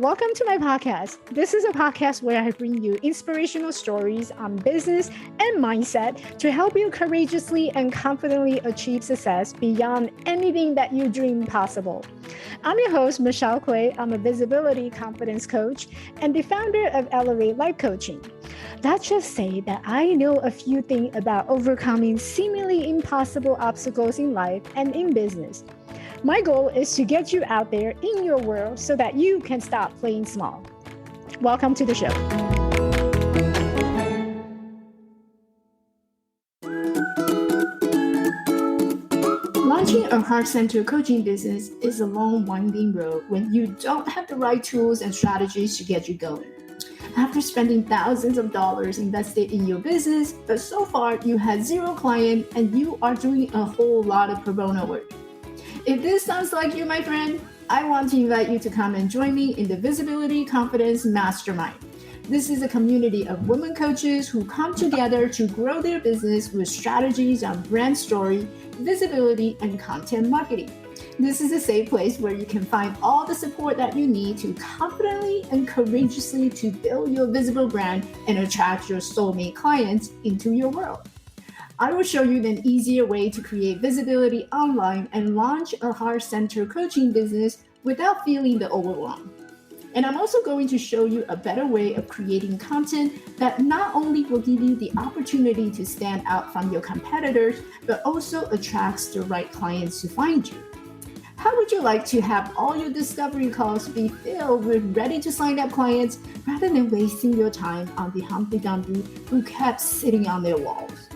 welcome to my podcast. This is a podcast where I bring you inspirational stories on business and mindset to help you courageously and confidently achieve success beyond anything that you dream possible. I'm your host, Michelle Quay. I'm a visibility confidence coach and the founder of Elevate Life Coaching. Let's just say that I know a few things about overcoming seemingly impossible obstacles in life and in business. My goal is to get you out there in your world so that you can stop playing small. Welcome to the show. Launching a heart-centered coaching business is a long, winding road when you don't have the right tools and strategies to get you going. After spending thousands of dollars invested in your business, but so far you had zero client and you are doing a whole lot of pro bono work. If this sounds like you, my friend, I want to invite you to come and join me in the Visibility Confidence Mastermind. This is a community of women coaches who come together to grow their business with strategies on brand story, visibility, and content marketing. This is a safe place where you can find all the support that you need to confidently and courageously to build your visible brand and attract your soulmate clients into your world. I will show you an easier way to create visibility online and launch a heart-centered coaching business without feeling the overwhelm. And I'm also going to show you a better way of creating content that not only will give you the opportunity to stand out from your competitors, but also attracts the right clients to find you. How would you like to have all your discovery calls be filled with ready to sign up clients rather than wasting your time on the Humpty Dumpty who kept sitting on their walls?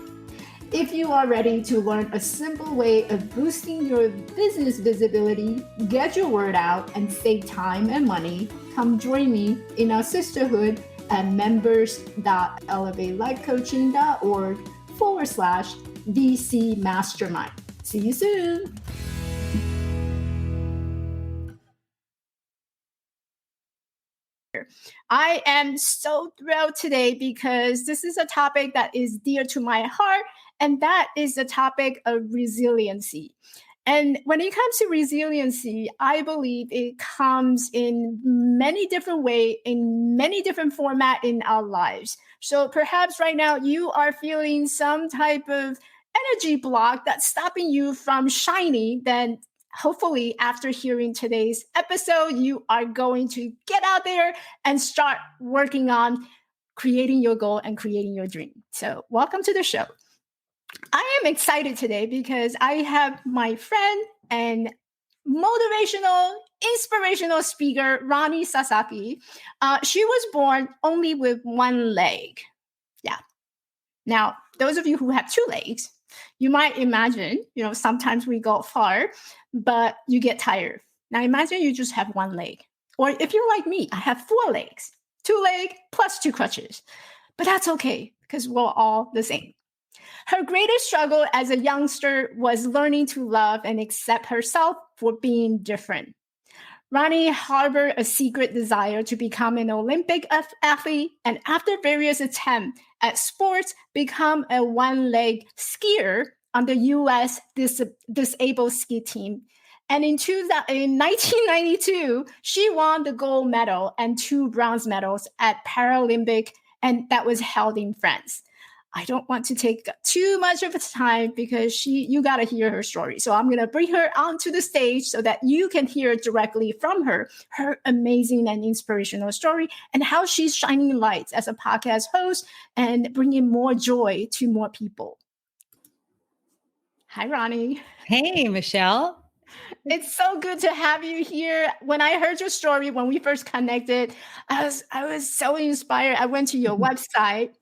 If you are ready to learn a simple way of boosting your business visibility, get your word out, and save time and money, come join me in our sisterhood at members.elevatelifecoaching.org/VC Mastermind. See you soon. I am so thrilled today because this is a topic that is dear to my heart, and that is the topic of resiliency. And when it comes to resiliency, I believe it comes in many different ways, in many different formats in our lives. So perhaps right now you are feeling some type of energy block that's stopping you from shining. Then hopefully after hearing today's episode, you are going to get out there and start working on creating your goal and creating your dream. So welcome to the show. I am excited today because I have my friend and motivational, inspirational speaker, Roni Sasaki. She was born only with one leg. Yeah. Now, those of you who have two legs, you might imagine, sometimes we go far, but you get tired. Now imagine you just have one leg. Or if you're like me, I have 4 legs, 2 legs plus 2 crutches. But that's okay because we're all the same. Her greatest struggle as a youngster was learning to love and accept herself for being different. Roni harbored a secret desire to become an Olympic athlete, and after various attempts at sports, become a one-leg skier on the U.S. disabled ski team. And in 1992, she won the gold medal and 2 bronze medals at Paralympics, and that was held in France. I don't want to take too much of its time because you got to hear her story. So I'm going to bring her onto the stage so that you can hear directly from her amazing and inspirational story and how she's shining lights as a podcast host and bringing more joy to more people. Hi, Roni. Hey, Michelle. It's so good to have you here. When I heard your story, when we first connected, I was so inspired. I went to your website.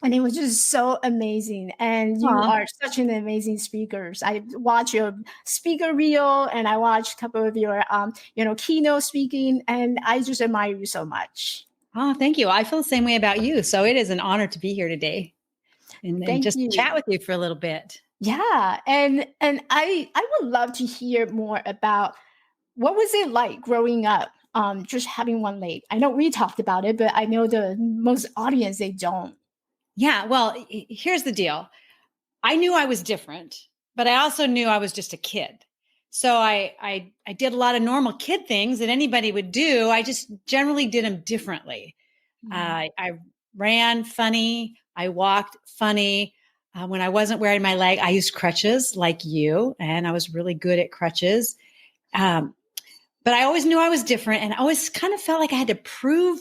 And it was just so amazing. And you are such an amazing speaker. I watch your speaker reel and I watched a couple of your, keynote speaking. And I just admire you so much. Oh, thank you. I feel the same way about you. So it is an honor to be here today and just chat with you for a little bit. Yeah. And I would love to hear more about what was it like growing up, just having one leg. I know we talked about it, but I know the most audience, they don't. Yeah, well, here's the deal. I knew I was different, but I also knew I was just a kid. So I did a lot of normal kid things that anybody would do. I just generally did them differently. I ran funny. I walked funny. When I wasn't wearing my leg, I used crutches like you, and I was really good at crutches. But I always knew I was different, and I always kind of felt like I had to prove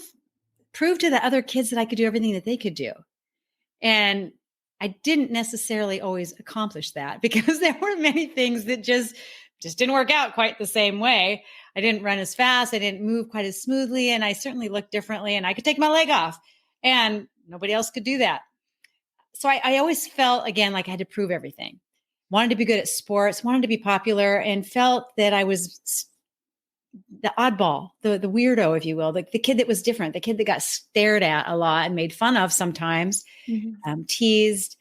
to the other kids that I could do everything that they could do. And I didn't necessarily always accomplish that because there were many things that just didn't work out quite the same way. I didn't run as fast. I didn't move quite as smoothly. And I certainly looked differently, and I could take my leg off, and nobody else could do that. So I always felt, again, like I had to prove everything. Wanted to be good at sports, wanted to be popular, and felt that I was the oddball, the weirdo, if you will, the kid that was different, the kid that got stared at a lot and made fun of sometimes, teased.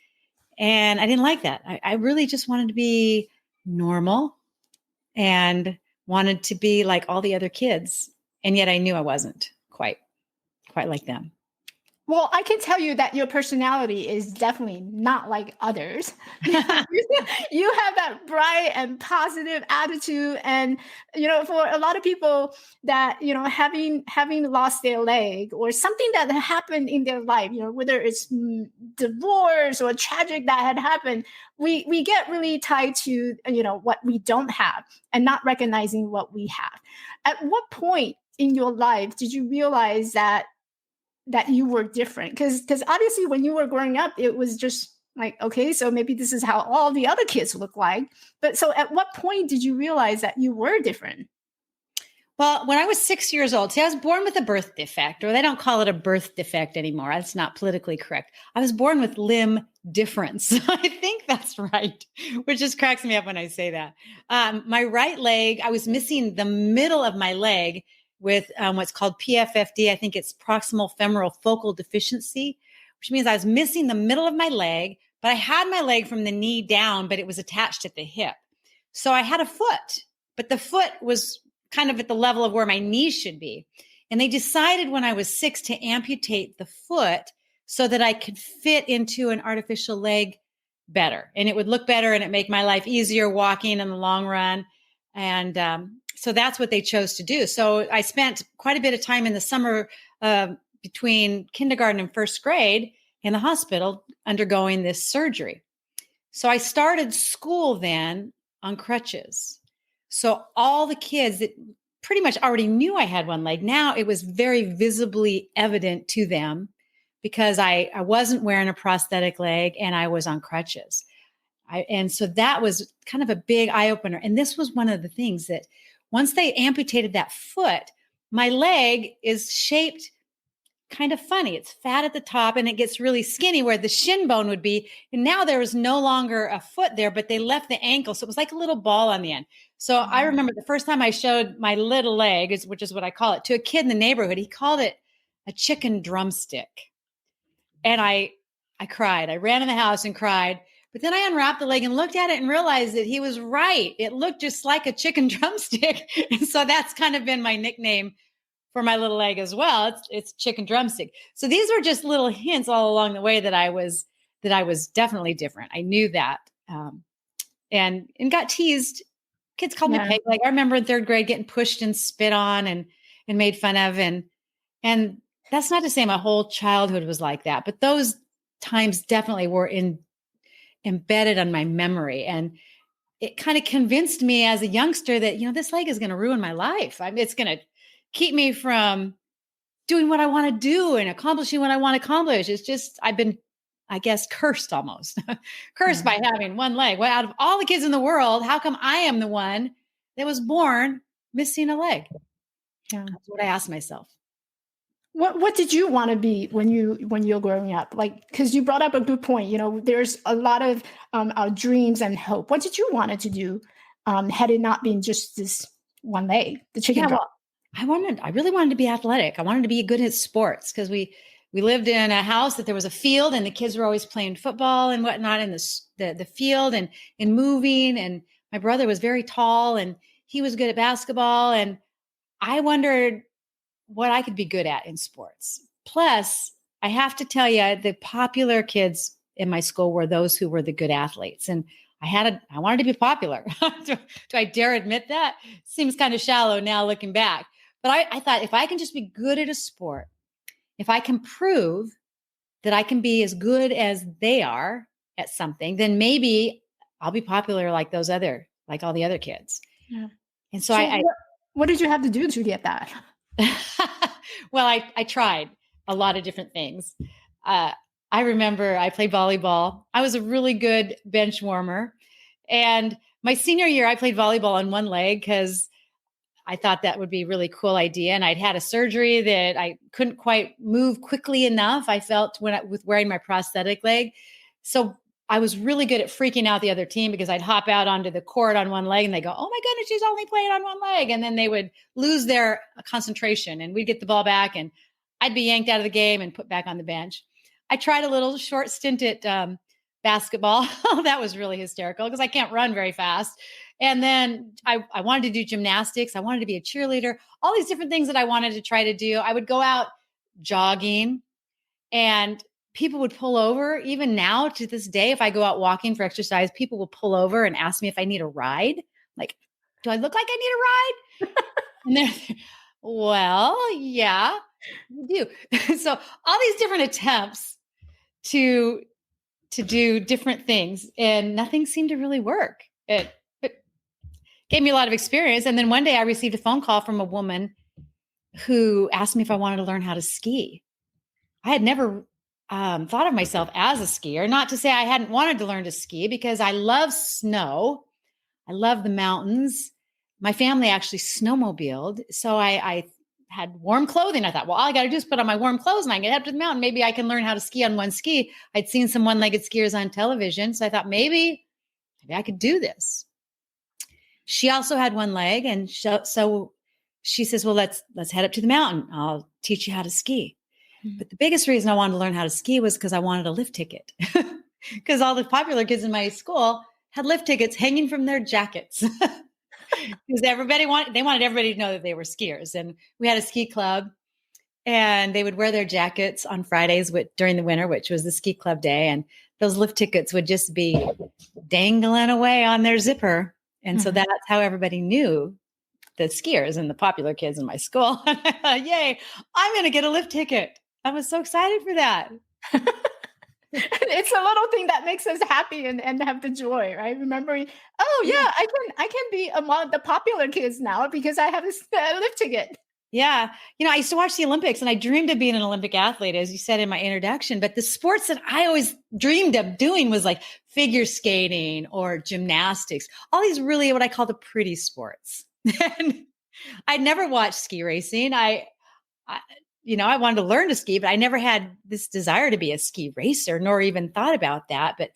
And I didn't like that. I really just wanted to be normal and wanted to be like all the other kids. And yet I knew I wasn't quite like them. Well, I can tell you that your personality is definitely not like others. You have that bright and positive attitude. And, for a lot of people that, having lost their leg or something that happened in their life, whether it's divorce or tragic that had happened, we get really tied to, what we don't have and not recognizing what we have. At what point in your life did you realize that you were different? Because obviously when you were growing up, it was just like, okay, so maybe this is how all the other kids look like. But so at what point did you realize that you were different? Well, when I was 6 years old, I was born with a birth defect, or they don't call it a birth defect anymore. That's not politically correct. I was born with limb difference. I think that's right, which just cracks me up when I say that. My right leg, I was missing the middle of my leg with what's called PFFD. I think it's proximal femoral focal deficiency, which means I was missing the middle of my leg, but I had my leg from the knee down, but it was attached at the hip. So I had a foot, but the foot was kind of at the level of where my knees should be. And they decided when I was 6 to amputate the foot so that I could fit into an artificial leg better. And it would look better and it make my life easier walking in the long run. And so that's what they chose to do. So I spent quite a bit of time in the summer between kindergarten and first grade in the hospital undergoing this surgery. So I started school then on crutches. So all the kids that pretty much already knew I had one leg, now it was very visibly evident to them because I wasn't wearing a prosthetic leg and I was on crutches. And so that was kind of a big eye opener. And this was one of the things that once they amputated that foot, my leg is shaped kind of funny. It's fat at the top and it gets really skinny where the shin bone would be. And now there was no longer a foot there, but they left the ankle. So it was like a little ball on the end. So I remember the first time I showed my little leg, which is what I call it, to a kid in the neighborhood, he called it a chicken drumstick. And I cried. I ran in the house and cried. But then I unwrapped the leg and looked at it and realized that he was right. It looked just like a chicken drumstick. And so that's kind of been my nickname for my little leg as well. It's chicken drumstick. So these were just little hints all along the way that I was definitely different. I knew that. And got teased. Kids called me peg leg. I remember in third grade getting pushed and spit on and made fun of. And that's not to say my whole childhood was like that, but those times definitely were embedded on my memory. And it kind of convinced me as a youngster that, this leg is going to ruin my life. It's going to keep me from doing what I want to do and accomplishing what I want to accomplish. It's just, I've been, I guess, cursed almost, cursed by having one leg. Well, out of all the kids in the world, how come I am the one that was born missing a leg? Yeah. That's what I asked myself. What did you want to be when you're growing up? Like, because you brought up a good point. There's a lot of our dreams and hope. What did you want to do? Had it not been just this one leg, the chicken drum? Well, I really wanted to be athletic. I wanted to be good at sports because we lived in a house that there was a field and the kids were always playing football and whatnot in the field and moving. And my brother was very tall and he was good at basketball. And I wondered what I could be good at in sports. Plus, I have to tell you, the popular kids in my school were those who were the good athletes. And I wanted to be popular. Do I dare admit that? Seems kind of shallow now looking back. But I thought if I can just be good at a sport, if I can prove that I can be as good as they are at something, then maybe I'll be popular like all the other kids. Yeah. And so what did you have to do to get that? Well, I tried a lot of different things. I remember I played volleyball. I was a really good bench warmer. And my senior year, I played volleyball on one leg because I thought that would be a really cool idea. And I'd had a surgery that I couldn't quite move quickly enough. I felt with wearing my prosthetic leg. So I was really good at freaking out the other team because I'd hop out onto the court on one leg and they go, oh my goodness, she's only playing on one leg. And then they would lose their concentration and we'd get the ball back and I'd be yanked out of the game and put back on the bench. I tried a little short stint at basketball. That was really hysterical because I can't run very fast. And then I wanted to do gymnastics. I wanted to be a cheerleader, all these different things that I wanted to try to do. I would go out jogging and people would pull over. Even now to this day, if I go out walking for exercise, people will pull over and ask me if I need a ride. Like, do I look like I need a ride? And they're, well, yeah, you do. So all these different attempts to do different things and nothing seemed to really work. It gave me a lot of experience. And then one day I received a phone call from a woman who asked me if I wanted to learn how to ski. I had never thought of myself as a skier, not to say I hadn't wanted to learn to ski because I love snow. I love the mountains. My family actually snowmobiled. So I had warm clothing. I thought, well, all I got to do is put on my warm clothes and I get up to the mountain. Maybe I can learn how to ski on one ski. I'd seen some one-legged skiers on television. So I thought maybe I could do this. She also had one leg. And so she says, well, let's head up to the mountain. I'll teach you how to ski. Mm-hmm. But the biggest reason I wanted to learn how to ski was because I wanted a lift ticket because all the popular kids in my school had lift tickets hanging from their jackets. Because they wanted everybody to know that they were skiers. And we had a ski club and they would wear their jackets on Fridays during the winter, which was the ski club day. And those lift tickets would just be dangling away on their zipper. And so that's how everybody knew the skiers and the popular kids in my school. Yay, I'm going to get a lift ticket. I was so excited for that. It's a little thing that makes us happy and have the joy, right? Remembering, oh yeah, I can be among the popular kids now because I have a lift ticket. Yeah. I used to watch the Olympics and I dreamed of being an Olympic athlete, as you said in my introduction. But the sports that I always dreamed of doing was like figure skating or gymnastics, all these really what I call the pretty sports. And I'd never watched ski racing. I wanted to learn to ski, but I never had this desire to be a ski racer, nor even thought about that. But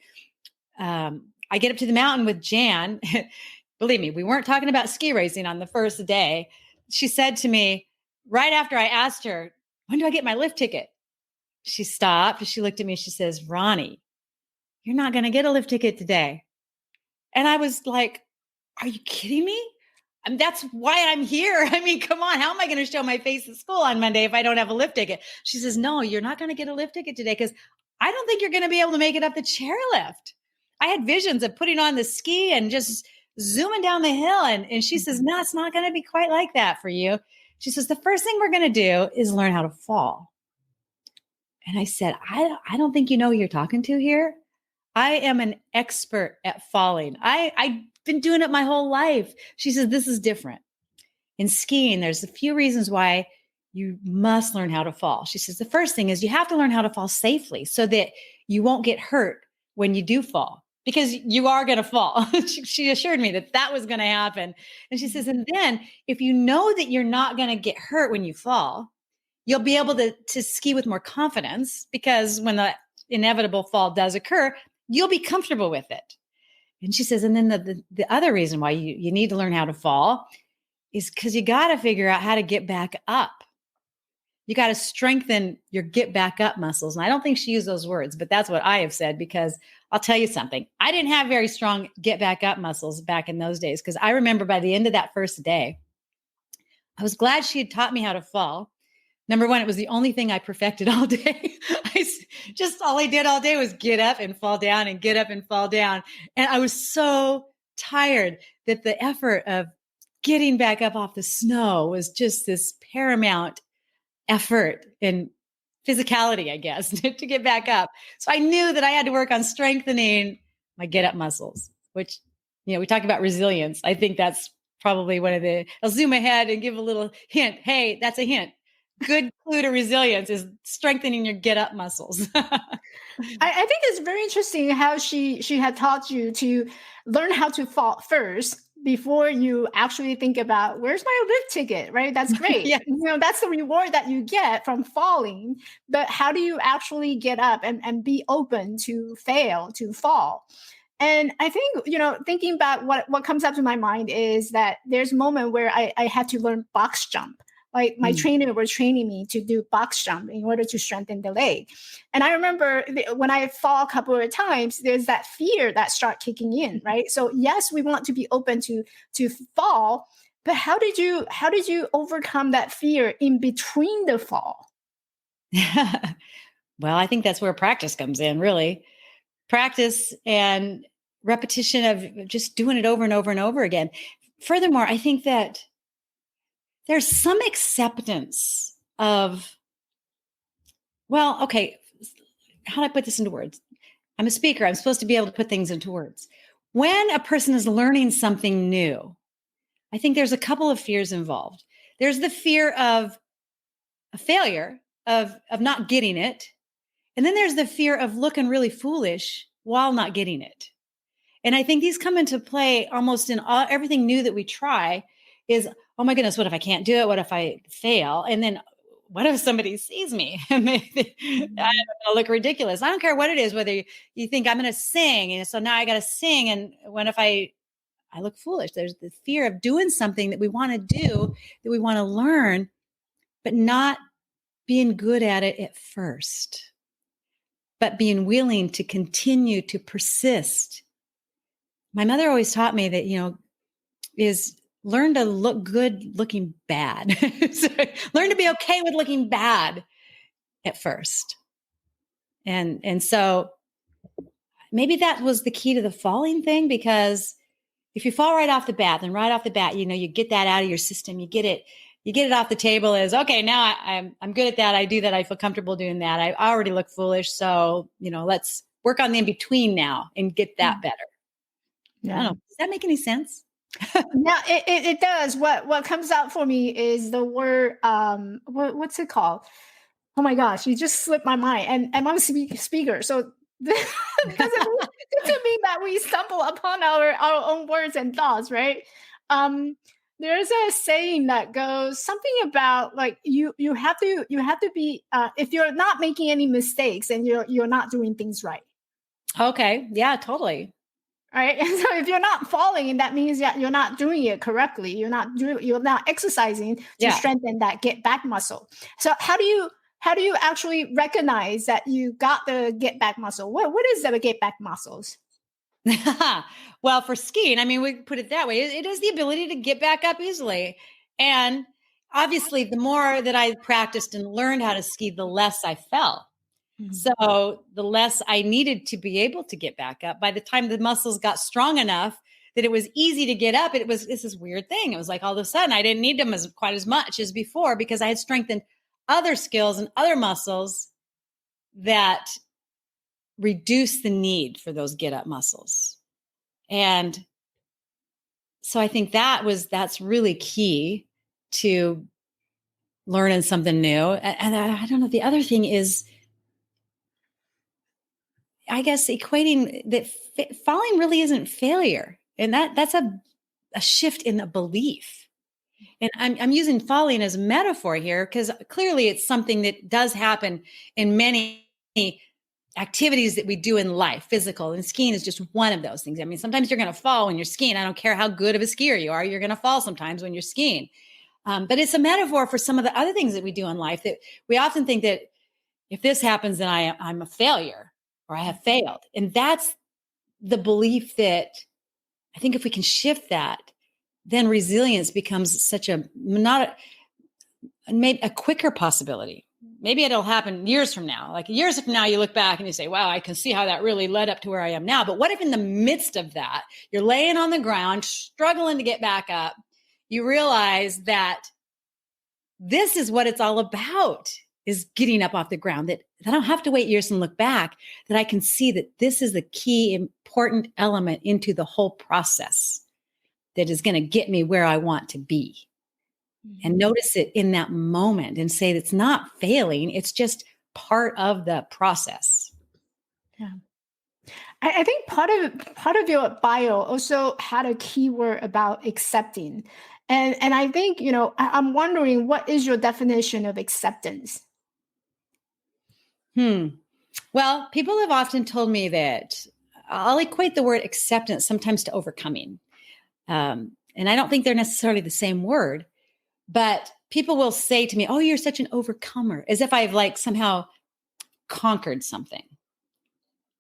I get up to the mountain with Jan. Believe me, we weren't talking about ski racing on the first day. She said to me, right after I asked her, when do I get my lift ticket? She stopped. She looked at me. She says, Roni, you're not going to get a lift ticket today. And I was like, are you kidding me? I mean, that's why I'm here. I mean, come on. How am I going to show my face at school on Monday if I don't have a lift ticket? She says, no, you're not going to get a lift ticket today because I don't think you're going to be able to make it up the chairlift. I had visions of putting on the ski and just zooming down the hill. And she says, no, it's not going to be quite like that for you. She says, the first thing we're going to do is learn how to fall. And I said, I don't think you know who you're talking to here. I am an expert at falling. I've been doing it my whole life. She says, this is different. In skiing, there's a few reasons why you must learn how to fall. She says, the first thing is you have to learn how to fall safely so that you won't get hurt when you do fall. Because you are going to fall. She assured me that was going to happen. And she says, and then if you know that you're not going to get hurt when you fall, you'll be able to ski with more confidence because when the inevitable fall does occur, you'll be comfortable with it. And she says, and then the other reason why you need to learn how to fall is because you got to figure out how to get back up. You got to strengthen your get back up muscles. And I don't think she used those words, but that's what I have said, because I'll tell you something. I didn't have very strong get back up muscles back in those days, because I remember by the end of that first day, I was glad she had taught me how to fall, Number one, it was the only thing I perfected all day. All I did all day was get up and fall down and get up and fall down. And I was so tired that the effort of getting back up off the snow was just this paramount effort and physicality, I guess, to get back up. So I knew that I had to work on strengthening my get up muscles, which, we talk about resilience. I think that's probably I'll zoom ahead and give a little hint. Hey, that's a hint. Good clue to resilience is strengthening your get up muscles. I think it's very interesting how she had taught you to learn how to fall first before you actually think about where's my lift ticket, right? That's great. Yeah. That's the reward that you get from falling. But how do you actually get up and be open to fail, to fall? And I think, thinking back, what comes up to my mind is that there's a moment where I had to learn box jump. Like my trainer was training me to do box jump in order to strengthen the leg. And I remember when I fall a couple of times, there's that fear that start kicking in, right? So yes, we want to be open to fall, but how did you overcome that fear in between the fall? Well, I think that's where practice comes in, really. Practice and repetition of just doing it over and over and over again. Furthermore, I think that there's some acceptance of, well, okay, how do I put this into words? I'm a speaker. I'm supposed to be able to put things into words. When a person is learning something new, I think there's a couple of fears involved. There's the fear of a failure, of not getting it. And then there's the fear of looking really foolish while not getting it. And I think these come into play almost in everything new that we try is, oh my goodness, what if I can't do it? What if I fail? And then what if somebody sees me and I'm going to look ridiculous? I don't care what it is, whether you think I'm going to sing. And so now I got to sing. And what if I look foolish? There's the fear of doing something that we want to do, that we want to learn, but not being good at it at first, but being willing to continue to persist. My mother always taught me that, is learn to look good looking bad. So learn to be okay with looking bad at first. And so maybe that was the key to the falling thing, because if you fall right off the bat, then right off the bat, you get that out of your system. You get it off the table as, okay, now I'm good at that. I do that. I feel comfortable doing that. I already look foolish. So, let's work on the in-between now and get that better. Yeah. I don't know. Does that make any sense? Yeah, it does. What comes out for me is the word, what's it called? Oh my gosh, you just slipped my mind. And I'm a speaker. So because it doesn't mean that we stumble upon our own words and thoughts, right? There's a saying that goes something about like you have to be if you're not making any mistakes and you're not doing things right. Okay. Yeah, totally. Right. And so if you're not falling, that means that you're not doing it correctly. You're not exercising to strengthen that get back muscle. So how do you actually recognize that you got the get back muscle? What is the get back muscles? Well, for skiing, we put it that way. It is the ability to get back up easily. And obviously, the more that I practiced and learned how to ski, the less I fell. Mm-hmm. So the less I needed to be able to get back up. By the time the muscles got strong enough that it was easy to get up, it's this weird thing. It was like all of a sudden I didn't need them quite as much as before, because I had strengthened other skills and other muscles that reduce the need for those get up muscles. And so I think that's really key to learning something new. And I don't know, the other thing is, I guess, equating that falling really isn't failure. And that's a shift in the belief. And I'm using falling as a metaphor here, because clearly it's something that does happen in many activities that we do in life, physical, and skiing is just one of those things. Sometimes you're going to fall when you're skiing. I don't care how good of a skier you are. You're going to fall sometimes when you're skiing. But it's a metaphor for some of the other things that we do in life, that we often think that if this happens, then I'm a failure or I have failed. And that's the belief that I think if we can shift that, then resilience becomes such a maybe a quicker possibility. Maybe it'll happen years from now. Like years from now, you look back and you say, wow, I can see how that really led up to where I am now. But what if in the midst of that, you're laying on the ground, struggling to get back up, you realize that this is what it's all about, is getting up off the ground, that I don't have to wait years and look back, that I can see that this is the key important element into the whole process that is going to get me where I want to be. And notice it in that moment and say it's not failing. It's just part of the process. Yeah. I think part of your bio also had a keyword about accepting. And I think, I'm wondering, what is your definition of acceptance? Well, people have often told me that I'll equate the word acceptance sometimes to overcoming. And I don't think they're necessarily the same word. But people will say to me, oh, you're such an overcomer, as if I've like somehow conquered something.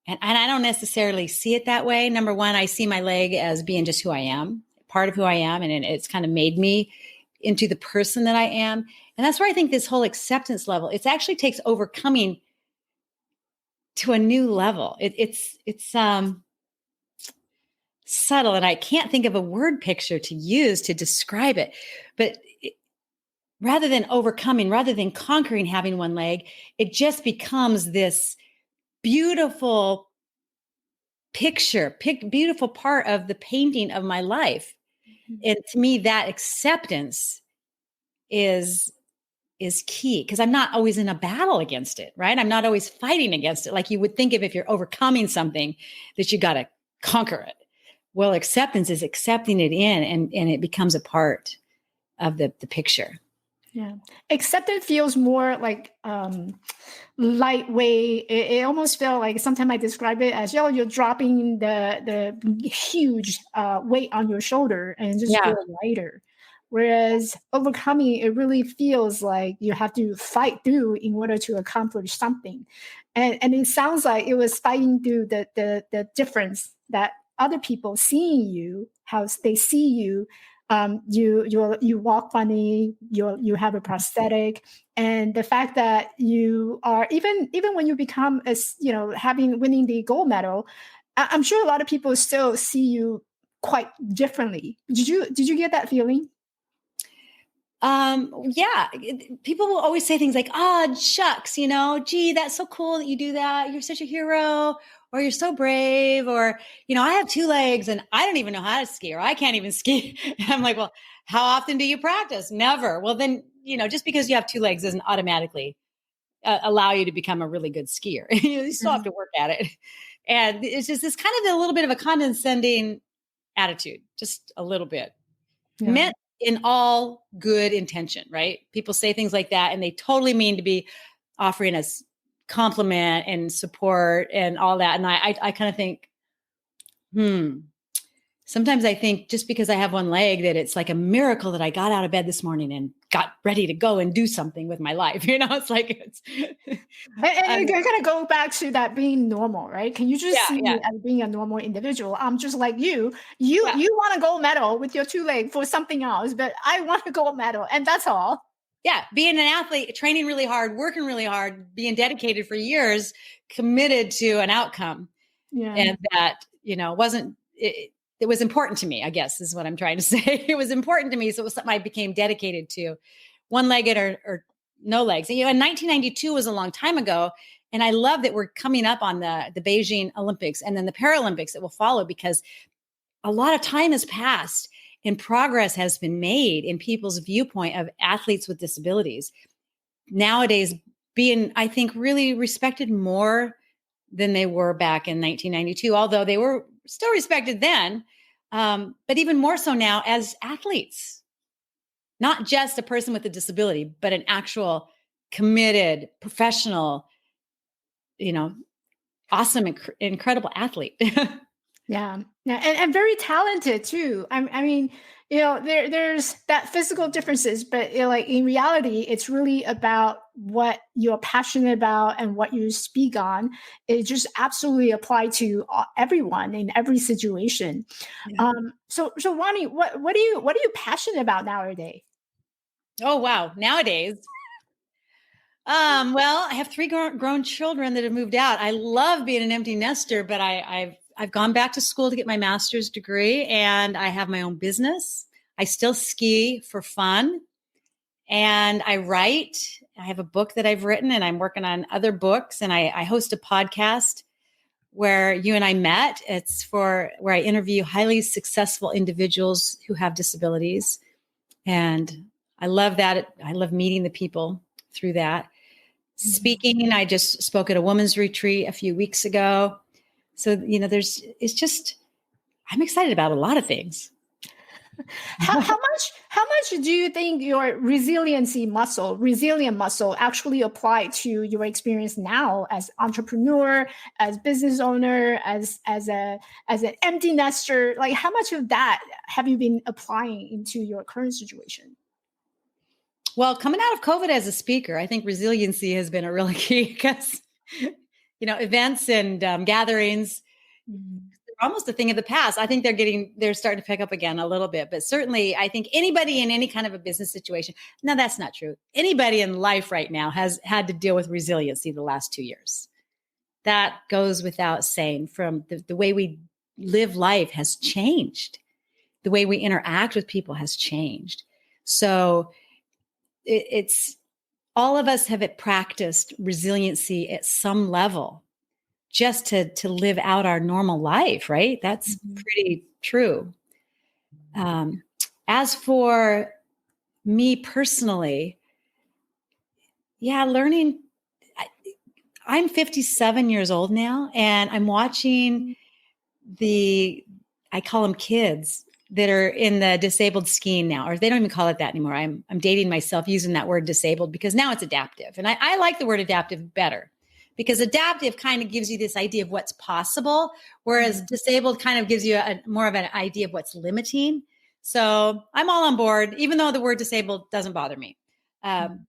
And I don't necessarily see it that way. Number one, I see my leg as being just who I am, part of who I am. And it's kind of made me into the person that I am. And that's where I think this whole acceptance level, it actually takes overcoming to a new level. It's subtle, and I can't think of a word picture to use to describe it. But rather than overcoming, rather than conquering having one leg, it just becomes this beautiful picture, beautiful part of the painting of my life. And to me, that acceptance is key, because I'm not always in a battle against it, right? I'm not always fighting against it. Like you would think of if you're overcoming something that you got to conquer it. Well, acceptance is accepting it in, and it becomes a part of the picture. Yeah. Acceptance feels more like lightweight. It almost felt like, sometimes I describe it as, you're dropping the huge weight on your shoulder and just feel lighter. Whereas overcoming, it really feels like you have to fight through in order to accomplish something. And it sounds like it was fighting through the difference that other people seeing you, how they see you. You walk funny, you have a prosthetic, and the fact that you are, even when you become, winning the gold medal, I'm sure a lot of people still see you quite differently. Did you get that feeling? Yeah. People will always say things like, shucks, gee, that's so cool that you do that. You're such a hero, or you're so brave, or, I have 2 legs and I don't even know how to ski, or I can't even ski. And I'm like, well, how often do you practice? Never. Well, then, just because you have 2 legs doesn't automatically allow you to become a really good skier. You still have to work at it. And it's just this kind of a little bit of a condescending attitude, just a little bit. Yeah. Meant in all good intention, right? People say things like that, and they totally mean to be offering us compliment and support and all that. And I kind of think, sometimes I think just because I have one leg, that it's like a miracle that I got out of bed this morning and got ready to go and do something with my life. It's like, and you're going to go back to that being normal, right? Can you just see me as being a normal individual? I'm just like you. You want a gold medal with your 2 legs for something else, but I want a gold medal, and that's all. Yeah. Being an athlete, training really hard, working really hard, being dedicated for years, committed to an outcome. Yeah. And that, it was important to me, I guess, is what I'm trying to say. It was important to me. So it was something I became dedicated to, one-legged or no legs. And, 1992 was a long time ago. And I love that we're coming up on the Beijing Olympics and then the Paralympics that will follow, because a lot of time has passed and progress has been made in people's viewpoint of athletes with disabilities. Nowadays, being, I think, really respected more than they were back in 1992, although they were still respected then, but even more so now as athletes. Not just a person with a disability, but an actual committed, professional, awesome, incredible athlete. Yeah. And very talented too. I mean, there's that physical differences, but like in reality, it's really about what you're passionate about and what you speak on. It just absolutely apply to everyone in every situation. Yeah. So Roni, what are you passionate about nowadays? Oh, wow. Nowadays. Well, I have three grown children that have moved out. I love being an empty nester, but I've gone back to school to get my master's degree, and I have my own business. I still ski for fun, and I write. I have a book that I've written, and I'm working on other books, and I host a podcast where you and I met. It's where I interview highly successful individuals who have disabilities. And I love that. I love meeting the people through that. Speaking, I just spoke at a women's retreat a few weeks ago. So, I'm excited about a lot of things. How much do you think your resilient muscle actually apply to your experience now as entrepreneur, as business owner, as an empty nester? Like, how much of that have you been applying into your current situation? Well, coming out of COVID as a speaker, I think resiliency has been a really key because, events and gatherings, they're almost a thing of the past. I think they're starting to pick up again a little bit, but certainly I think anybody in any kind of a business situation, no, that's not true. Anybody in life right now has had to deal with resiliency the last 2 years. That goes without saying. From the way we live life has changed. The way we interact with people has changed. So it's all of us have practiced resiliency at some level just to live out our normal life, right? That's pretty true. As for me personally, learning, I'm 57 years old now, and I'm watching I call them kids that are in the disabled skiing now, or they don't even call it that anymore. I'm dating myself using that word disabled because now it's adaptive. And I like the word adaptive better because adaptive kind of gives you this idea of what's possible, whereas disabled kind of gives you more of an idea of what's limiting. So I'm all on board, even though the word disabled doesn't bother me. I'm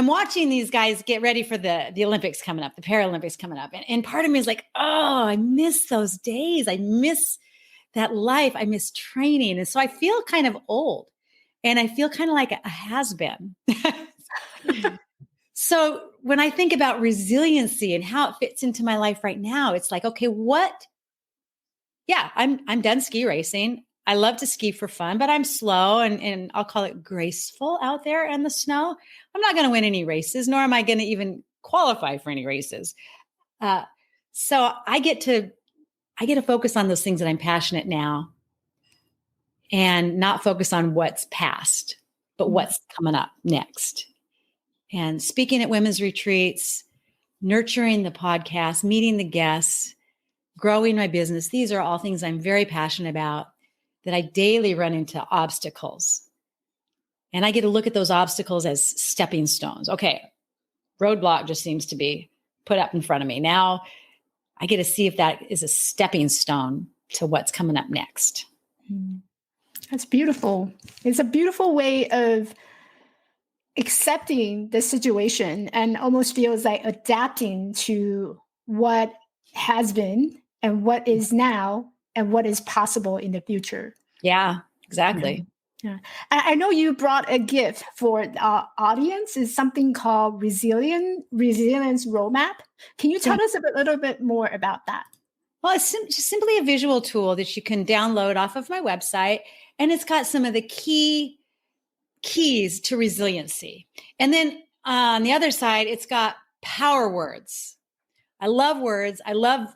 watching these guys get ready for the Olympics coming up, the Paralympics coming up. And part of me is like, oh, I miss those days. I miss that life. I miss training. And so I feel kind of old and I feel kind of like a has-been. So when I think about resiliency and how it fits into my life right now, it's like, okay, I'm done ski racing. I love to ski for fun, but I'm slow and I'll call it graceful out there in the snow. I'm not going to win any races, nor am I going to even qualify for any races. So I get to focus on those things that I'm passionate now and not focus on what's past, but what's coming up next. And speaking at women's retreats, nurturing the podcast, meeting the guests, growing my business. These are all things I'm very passionate about that I daily run into obstacles. And I get to look at those obstacles as stepping stones. Okay, roadblock just seems to be put up in front of me. Now I get to see if that is a stepping stone to what's coming up next. That's beautiful. It's a beautiful way of accepting the situation and almost feels like adapting to what has been and what is now and what is possible in the future. Yeah, exactly. Yeah. I know you brought a gift for our audience. It's something called Resilience Roadmap. Can you tell us a little bit more about that? Well, it's just simply a visual tool that you can download off of my website. And it's got some of the keys to resiliency. And then on the other side, it's got power words. I love words. I love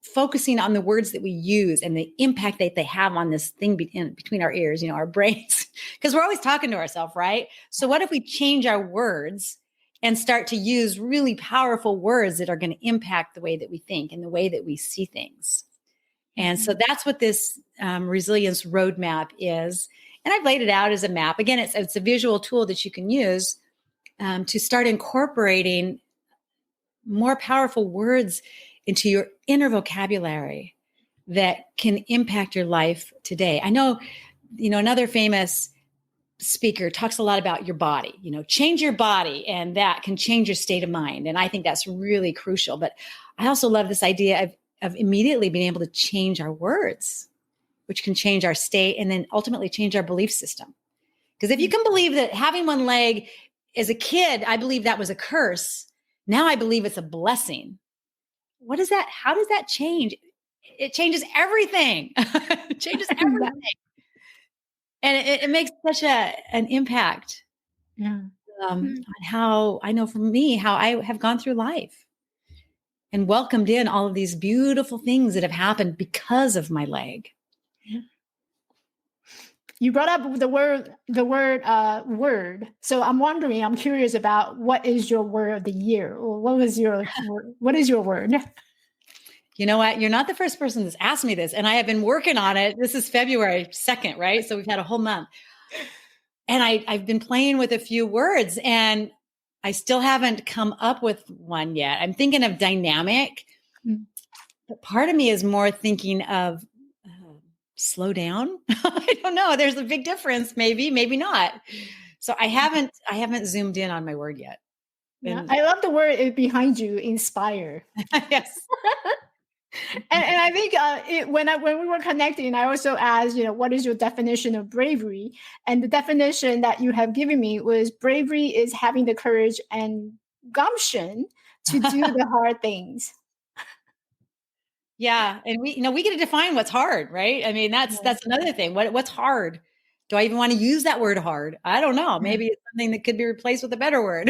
focusing on the words that we use and the impact that they have on this thing between our ears, our brains, because we're always talking to ourselves, right? So what if we change our words and start to use really powerful words that are going to impact the way that we think and the way that we see things? And so that's what this resilience roadmap is. And I've laid it out as a map. Again, it's a visual tool that you can use to start incorporating more powerful words into your inner vocabulary that can impact your life today. I know, another famous speaker talks a lot about your body, change your body, and that can change your state of mind. And I think that's really crucial. But I also love this idea of immediately being able to change our words, which can change our state and then ultimately change our belief system. Because if you can believe that having one leg as a kid, I believe that was a curse. Now I believe it's a blessing. What is that? How does that change? It changes everything. It changes everything. And it makes such an impact on how I know for me, how I have gone through life and welcomed in all of these beautiful things that have happened because of my leg. Yeah. You brought up the word. So I'm curious about what is your word of the year? Or what is your word? You know what? You're not the first person that's asked me this, and I have been working on it. This is February 2nd, right? So we've had a whole month. And I've been playing with a few words, and I still haven't come up with one yet. I'm thinking of dynamic, but part of me is more thinking of slow down. I don't know. There's a big difference. Maybe not. So I haven't zoomed in on my word yet. Yeah, I love the word behind you, inspire. Yes. And I think when we were connecting, I also asked, what is your definition of bravery? And the definition that you have given me was bravery is having the courage and gumption to do the hard things. Yeah, and we get to define what's hard, right? I mean, that's another thing. What's hard? Do I even want to use that word hard? I don't know. Maybe it's something that could be replaced with a better word.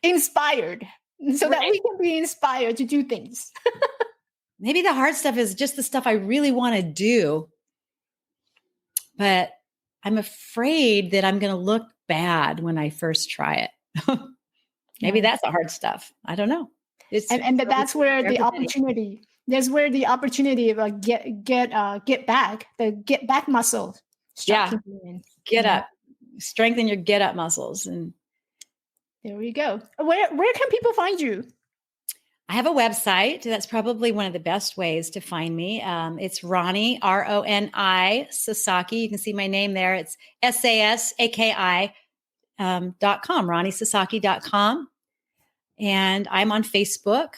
Inspired. So that we can be inspired to do things. Maybe the hard stuff is just the stuff I really want to do, but I'm afraid that I'm going to look bad when I first try it. Maybe that's the hard stuff. I don't know. And that's where the opportunity. That's where the opportunity of get back muscle. Yeah, get up, strengthen your get up muscles, and there we go. Where can people find you? I have a website. That's probably one of the best ways to find me. It's Roni, RONI Sasaki. You can see my name there. It's SASAKI .com, RoniSasaki.com. And I'm on Facebook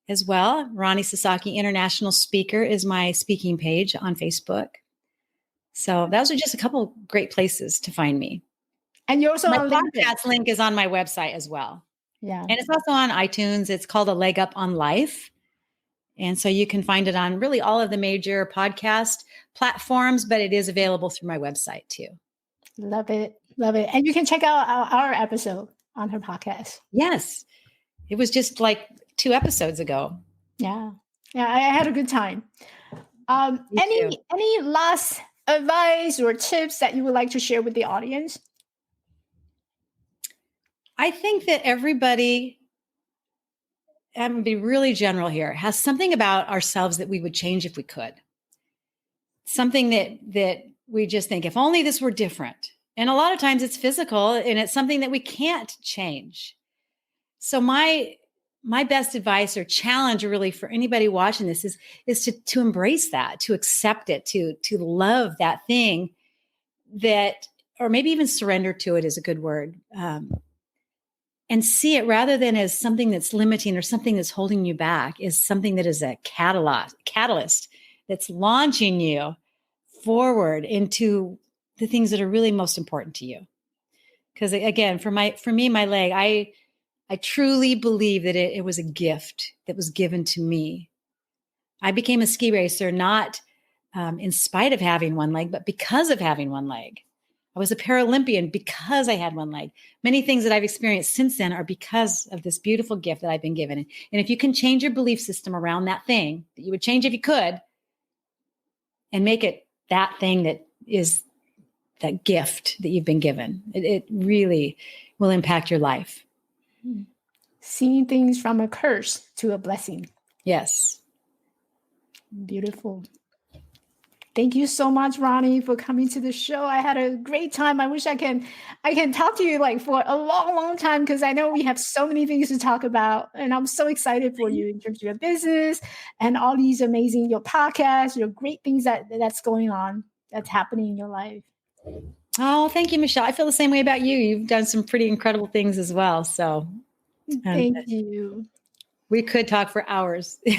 as well. Roni Sasaki International Speaker is my speaking page on Facebook. So those are just a couple great places to find me. And you're also my podcast link is on my website as well. Yeah. And it's also on iTunes. It's called A Leg Up on Life. And so you can find it on really all of the major podcast platforms, but it is available through my website too. Love it. Love it. And you can check out our episode on her podcast. Yes. It was just like 2 episodes ago. Yeah. Yeah. I had a good time. Any last advice or tips that you would like to share with the audience? I think that everybody, I'm going to be really general here, has something about ourselves that we would change if we could. Something that we just think, if only this were different. And a lot of times it's physical and it's something that we can't change. So my best advice or challenge really for anybody watching this is to embrace that, to accept it, to love that thing that, or maybe even surrender to it is a good word. And see it rather than as something that's limiting or something that's holding you back, is something that is a catalyst that's launching you forward into the things that are really most important to you. Because again, for me, my leg, I truly believe that it was a gift that was given to me. I became a ski racer, not in spite of having one leg, but because of having one leg. I was a Paralympian because I had one leg. Many things that I've experienced since then are because of this beautiful gift that I've been given. And if you can change your belief system around that thing that you would change if you could, and make it that thing that is that gift that you've been given, it really will impact your life. Seeing things from a curse to a blessing. Yes. Beautiful. Thank you so much, Roni, for coming to the show. I had a great time. I wish I can talk to you like for a long, long time, because I know we have so many things to talk about. And I'm so excited for you in terms of your business and all these amazing, your podcast, your great things that's going on, that's happening in your life. Oh, thank you, Michelle. I feel the same way about you. You've done some pretty incredible things as well. So thank you. We could talk for hours. Yep,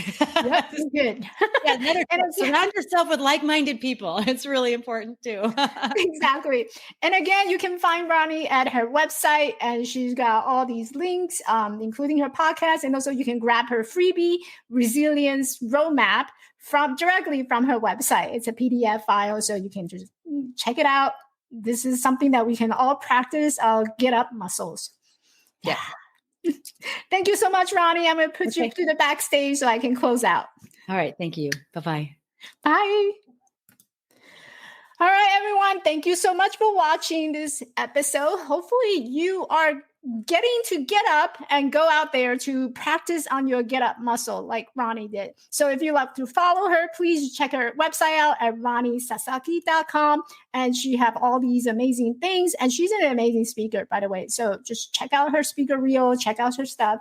it's good. Yeah, another tip, surround yourself with like-minded people. It's really important too. Exactly. And again, you can find Roni at her website, and she's got all these links, including her podcast. And also you can grab her freebie resilience roadmap directly from her website. It's a PDF file, so you can just check it out. This is something that we can all practice our get up muscles. Yeah. Thank you so much, Roni. I'm going to put you to the backstage so I can close out. All right. Thank you. Bye-bye. Bye. All right, everyone. Thank you so much for watching this episode. Hopefully you are getting to get up and go out there to practice on your get up muscle like Roni did. So if you like to follow her, please check her website out at ronisasaki.com. And she have all these amazing things. And she's an amazing speaker, by the way. So just check out her speaker reel, check out her stuff.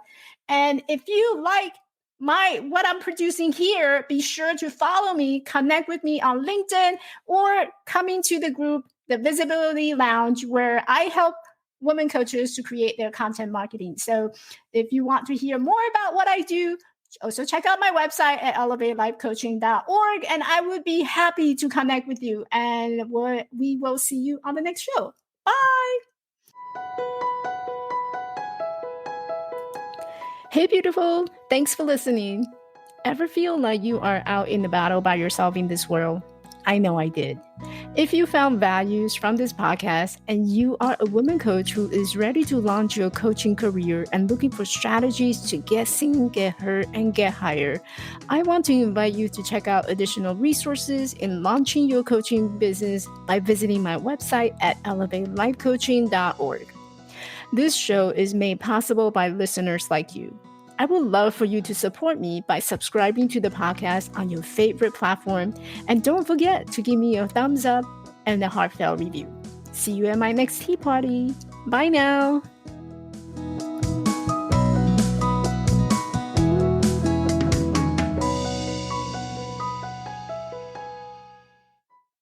And if you like what I'm producing here, be sure to follow me, connect with me on LinkedIn, or coming to the group, the Visibility Lounge, where I help women coaches to create their content marketing. So if you want to hear more about what I do, also check out my website at elevatelifecoaching.org, and I would be happy to connect with you. And we will see you on the next show. Bye. Hey, beautiful. Thanks for listening. Ever feel like you are out in the battle by yourself in this world? I know I did. If you found values from this podcast and you are a woman coach who is ready to launch your coaching career and looking for strategies to get seen, get heard, and get higher, I want to invite you to check out additional resources in launching your coaching business by visiting my website at elevatelifecoaching.org. This show is made possible by listeners like you. I would love for you to support me by subscribing to the podcast on your favorite platform. And don't forget to give me a thumbs up and a heartfelt review. See you at my next tea party. Bye now.